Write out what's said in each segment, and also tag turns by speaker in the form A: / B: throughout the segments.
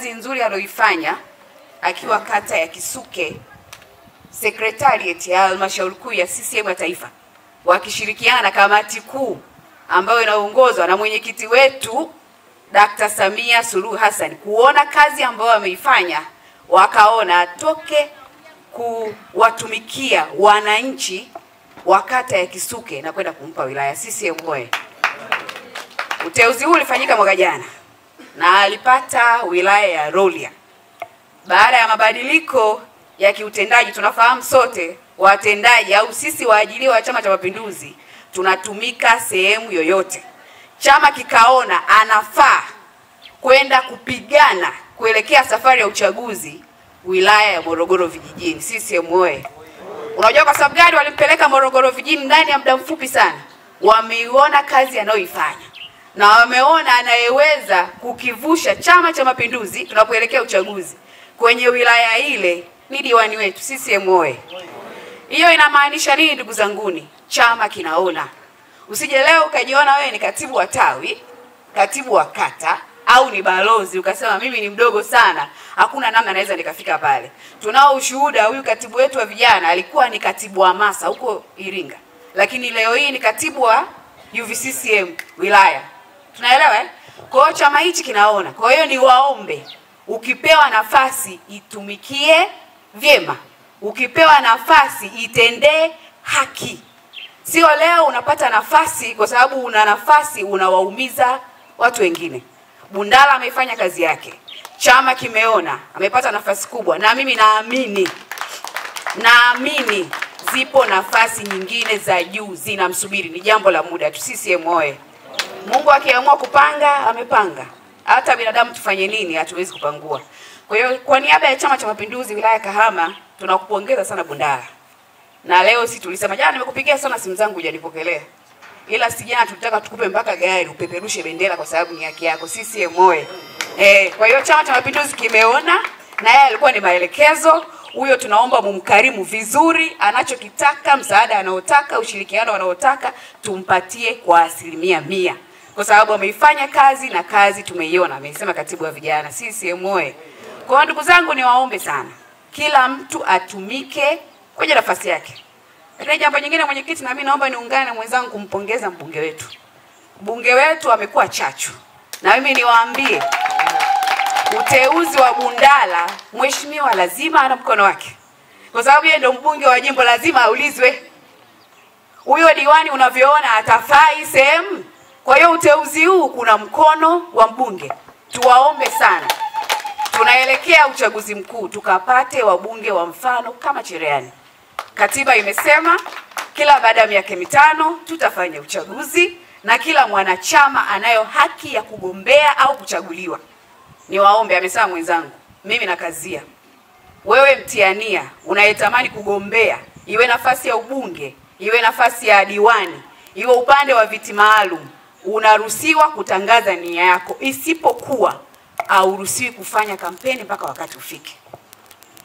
A: kazi nzuri aliyoifanya akiwa kata ya Kisuke, Secretariat ya Halmashauri Kuu ya CCM ya Taifa wakishirikiana na kamati kuu ambayo inaongozwa na mwenyekiti wetu Dr. Samia Suluhu Hassan, kuona kazi ambayo ameifanya, wakaona atoke kuwatumikia wananchi wa kata ya Kisuke na kwenda kumpa wilaya. CCM oyee! Uteuzi huu ulifanyika mwaka jana na alipata wilaya ya Rorya. Baada ya mabadiliko ya kiutendaji, tunafahamu sote watendaji au sisi waajiriwa wa Chama cha Mapinduzi tunatumika sehemu yoyote. Chama kikaona anafaa kwenda kupigana kuelekea safari ya uchaguzi wilaya ya Morogoro vijijini. CCM oyee! Unajua kwa sababu gani walimpeleka Morogoro vijijini? Ndani ya muda mfupi sana wameiona kazi anayoifanya na wameona anayeweza kukivusha Chama cha Mapinduzi tunapoelekea uchaguzi kwenye wilaya ile ni diwani wetu. CCM oyee! Hiyo inamaanisha nini ndugu zanguni? Chama kinaona. Usije leo ukajiona wewe ni katibu wa tawi, katibu wa kata au ni balozi ukasema mimi ni mdogo sana, hakuna namna naweza nikafika pale. Tunao ushuhuda, huyu katibu wetu wa vijana alikuwa ni katibu wa hamasa huko Iringa, lakini leo hii ni katibu wa UVCCM wilaya. Tunaelewa eh? Kwa hiyo chama hichi kinaona. Kwa hiyo ni waombe, ukipewa nafasi itumikie vyema. Ukipewa nafasi itendee haki. Sio leo unapata nafasi kwa sababu una nafasi unawaumiza watu wengine. Bundala amefanya kazi yake. Chama kimeona, amepata nafasi kubwa, na mimi naamini zipo nafasi nyingine za juu zinamsubiri, ni jambo la muda tu. CCM oyee! Mungu akiamua kupanga, amepanga. Hata binadamu tufanye nini hatuwezi kupangua. Kwa hiyo kwa niaba ya Chama cha Mapinduzi wilaya Kahama tunakupongeza sana Bundala. Na leo si tulisema jana nimekupigia sana simu zangu hujanipokelea. Ila si jana tulitaka tukupe mpaka gari upeperushe bendera kwa sababu ni haki yako. CCM oyee! Kwa hiyo Chama cha Mapinduzi kimeona na yeye alikuwa ni maelekezo. Huyo tunaomba mumkarimu vizuri, anachokitaka, msaada anaotaka, ushirikiano anaotaka tumpatie kwa 100%. Kwa sababu ameifanya kazi na kazi tumeiona, amesema katibu wa vijana. CCM oyee! Kwa ndugu zangu niwaombe sana, kila mtu atumike kwenye nafasi yake. Lakini jambo jingine mwenyekiti, na mimi naomba niungane na mwenzangu kumpongeza mbunge wetu. Mbunge wetu amekuwa chachu. Na mimi niwaambie uteuzi wa Bundala, mheshimiwa lazima ana mkono wake. Kwa sababu yeye ndio mbunge wa jimbo, lazima aulizwe. Huyo diwani unavyoona atafaa hii sehemu. Kwa hiyo uteuzi huu kuna mkono wa mbunge. Tuwaombe sana, tunaelekea uchaguzi mkuu, tukapate wabunge wa mfano kama Cherehani. Katiba imesema kila baada ya miaka 5 tutafanya uchaguzi na kila mwanachama anayo haki ya kugombea au kuchaguliwa. Niwaombe, amesema mwenzangu, mimi nakazia. Wewe mtiania unayetamani kugombea, iwe nafasi ya ubunge, iwe nafasi ya diwani, iwe upande wa viti maalum, unaruhusiwa kutangaza nia yako, isipokuwa hauruhusiwi kufanya kampeni mpaka wakati ufike.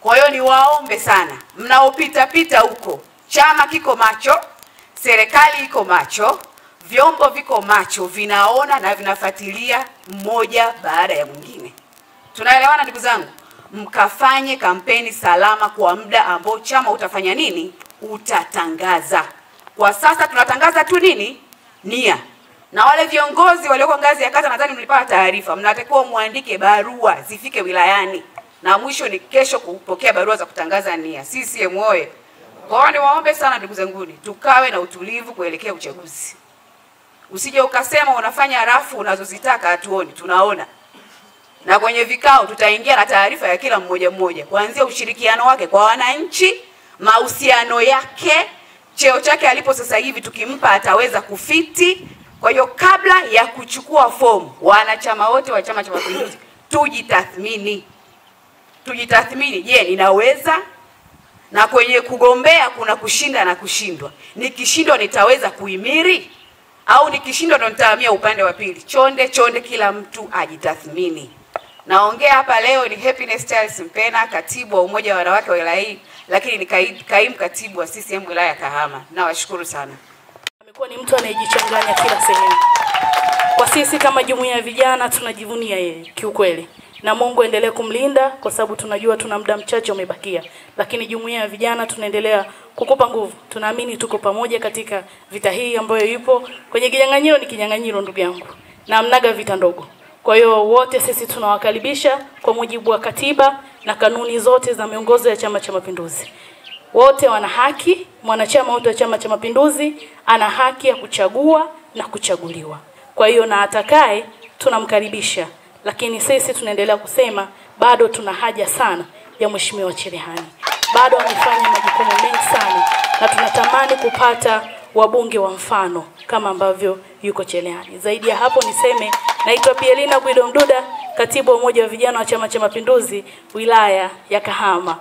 A: Kwa hiyo niwaombe sana, mnaopita pita huko, chama kiko macho, serikali iko macho, vyombo viko macho, vinaona na vinafuatilia mmoja baada ya mwingine. Tunaelewana ndugu zangu? Mkafanye kampeni salama kwa muda ambao chama utafanya nini? Utatangaza. Kwa sasa tunatangaza tu nini? Nia. Na wale viongozi walioko ngazi ya kata, nadhani mlipata taarifa, mnatakiwa muandike barua zifike wilayani. Na mwisho ni kesho kupokea barua za kutangaza nia. CCM oyee! Kwa hiyo niwaombe sana ndugu zanguni, tukawe na utulivu kuelekea uchaguzi. Usije ukasema unafanya rafu unazozitaka hatuoni, tunaona. Na kwenye vikao tutaingia na taarifa ya kila mmoja mmoja, kuanzia ushirikiano wake kwa wananchi, mahusiano yake, cheo chake alipo sasa hivi tukimpa ataweza kufiti. Kwa hiyo kabla ya kuchukua fomu, wanachama wote wa Chama cha Mapinduzi tujitathmini. Tujitathmini, je, ninaweza? Na kwenye kugombea kuna kushinda na kushindwa. Nikishindwa nitaweza kuhimiri au nikishindwa ndo nitahamia upande wa pili? Chonde kila mtu ajitathmini. Naongea hapa leo ni Happiness Charles Mpena, katibu wa umoja wa wanawake wa wilaya hii, lakini ni kaimu katibu wa CCM wilaya ya Kahama. Nawashukuru sana.
B: Amekuwa ni mtu anayejichanganya kila sehemu. Kwa sisi kama jumuiya ya vijana tunajivunia yeye kiukweli. na Mungu endelee kumlinda kwa sababu tunajua tuna muda mchache umebakia. Lakini jumuiya ya vijana tunaendelea kukupa nguvu. Tunaamini tuko pamoja katika vita hii ambayo ipo. Kwenye kinyang'anyiro ni kinyang'anyiro ndugu yangu. Na mnaga vita ndogo. Kwa hiyo wote sisi tunawakaribisha kwa mujibu wa katiba na kanuni zote za miongozo ya Chama cha Mapinduzi. Wote wana haki, mwanachama wote wa Chama cha Mapinduzi ana haki ya kuchagua na kuchaguliwa. Kwa hiyo na atakaye tunamkaribisha, lakini sisi tunaendelea kusema bado tuna haja sana ya Mheshimiwa Cherehani. Bado amefanya majukumu mengi sana na tunatamani kupata wabunge wa mfano kama ambavyo yuko Cherehani. Zaidi ya hapo niseme naitwa Pielina Guido Mduda, katibu wa umoja wa vijana wa Chama cha Mapinduzi wilaya ya Kahama.